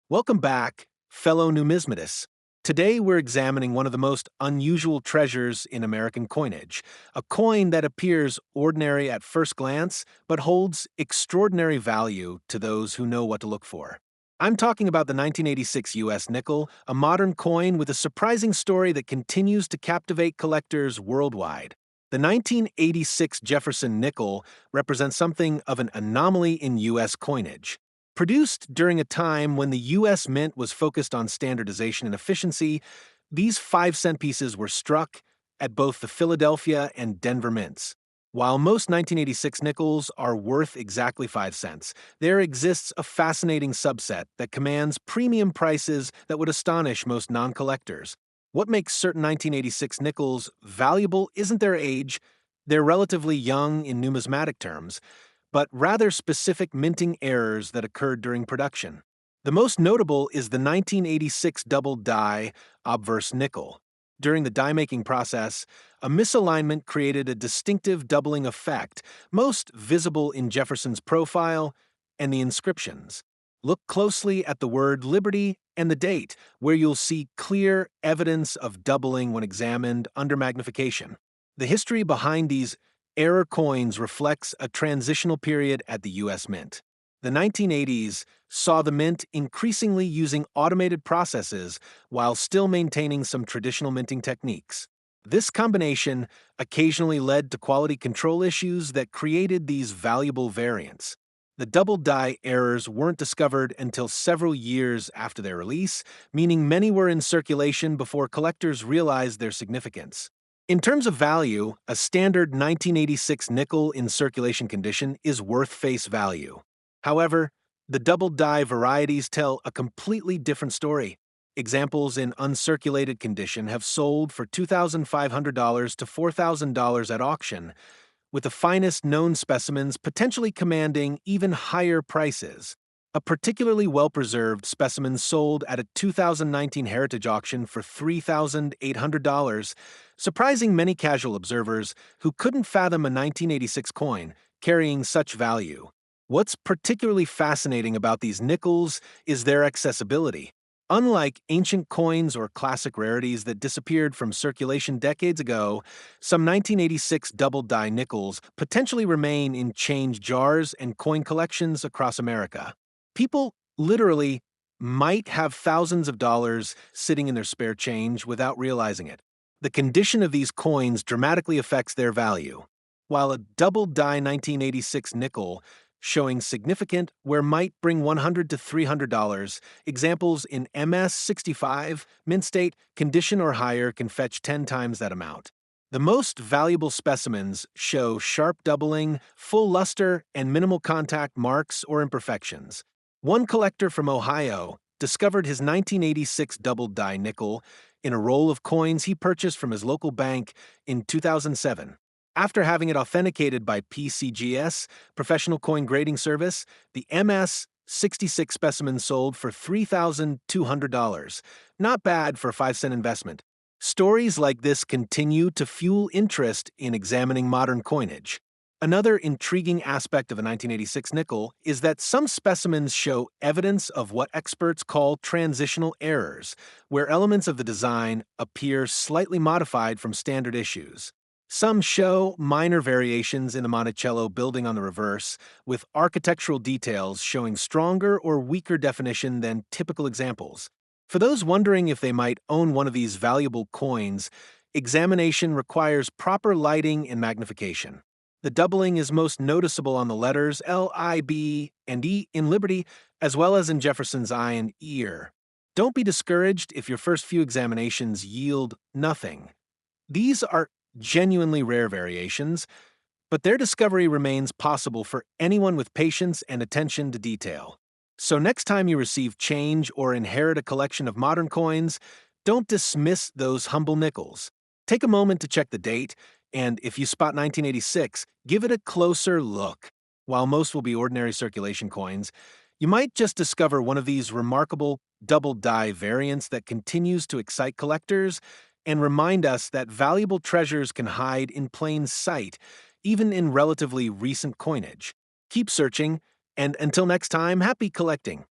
Welcome back, fellow numismatists. Today we're examining one of the most unusual treasures in American coinage, a coin that appears ordinary at first glance but holds extraordinary value to those who know what to look for. I'm talking about the 1986 U.S. nickel, a modern coin with a surprising story that continues to captivate collectors worldwide. The 1986 Jefferson nickel represents something of an anomaly in U.S. coinage. Produced during a time when the U.S. Mint was focused on standardization and efficiency, these 5-cent pieces were struck at both the Philadelphia and Denver mints. While most 1986 nickels are worth exactly 5 cents, there exists a fascinating subset that commands premium prices that would astonish most non-collectors. What makes certain 1986 nickels valuable isn't their age. They're relatively young in numismatic terms, but rather specific minting errors that occurred during production. The most notable is the 1986 double die obverse nickel. During the die-making process, a misalignment created a distinctive doubling effect, most visible in Jefferson's profile and the inscriptions. Look closely at the word Liberty and the date, where you'll see clear evidence of doubling when examined under magnification. The history behind these error coins reflects a transitional period at the U.S. Mint. The 1980s saw the mint increasingly using automated processes while still maintaining some traditional minting techniques. This combination occasionally led to quality control issues that created these valuable variants. The double die errors weren't discovered until several years after their release, meaning many were in circulation before collectors realized their significance. In terms of value, a standard 1986 nickel in circulation condition is worth face value. However, the double die varieties tell a completely different story. Examples in uncirculated condition have sold for $2,500 to $4,000 at auction, with the finest known specimens potentially commanding even higher prices. A particularly well-preserved specimen sold at a 2019 Heritage auction for $3,800, surprising many casual observers who couldn't fathom a 1986 coin carrying such value. What's particularly fascinating about these nickels is their accessibility. Unlike ancient coins or classic rarities that disappeared from circulation decades ago, some 1986 double die nickels potentially remain in change jars and coin collections across America. People literally might have thousands of dollars sitting in their spare change without realizing it. The condition of these coins dramatically affects their value. While a double die 1986 nickel showing significant where might bring $100 to $300, examples in MS65, mint state, condition or higher can fetch 10 times that amount. The most valuable specimens show sharp doubling, full luster, and minimal contact marks or imperfections. One collector from Ohio discovered his 1986 double die nickel in a roll of coins he purchased from his local bank in 2007. After having it authenticated by PCGS, Professional Coin Grading Service, the MS66 specimen sold for $3,200. Not bad for a 5-cent investment. Stories like this continue to fuel interest in examining modern coinage. Another intriguing aspect of a 1986 nickel is that some specimens show evidence of what experts call transitional errors, where elements of the design appear slightly modified from standard issues. Some show minor variations in the Monticello building on the reverse, with architectural details showing stronger or weaker definition than typical examples. For those wondering if they might own one of these valuable coins, examination requires proper lighting and magnification. The doubling is most noticeable on the letters L, I, B, and E in Liberty, as well as in Jefferson's I and ear. Don't be discouraged if your first few examinations yield nothing. These are genuinely rare variations, but their discovery remains possible for anyone with patience and attention to detail. So next time you receive change or inherit a collection of modern coins, don't dismiss those humble nickels. Take a moment to check the date, and if you spot 1986, give it a closer look. While most will be ordinary circulation coins, you might just discover one of these remarkable double die variants that continues to excite collectors and remind us that valuable treasures can hide in plain sight, even in relatively recent coinage. Keep searching, and until next time, happy collecting.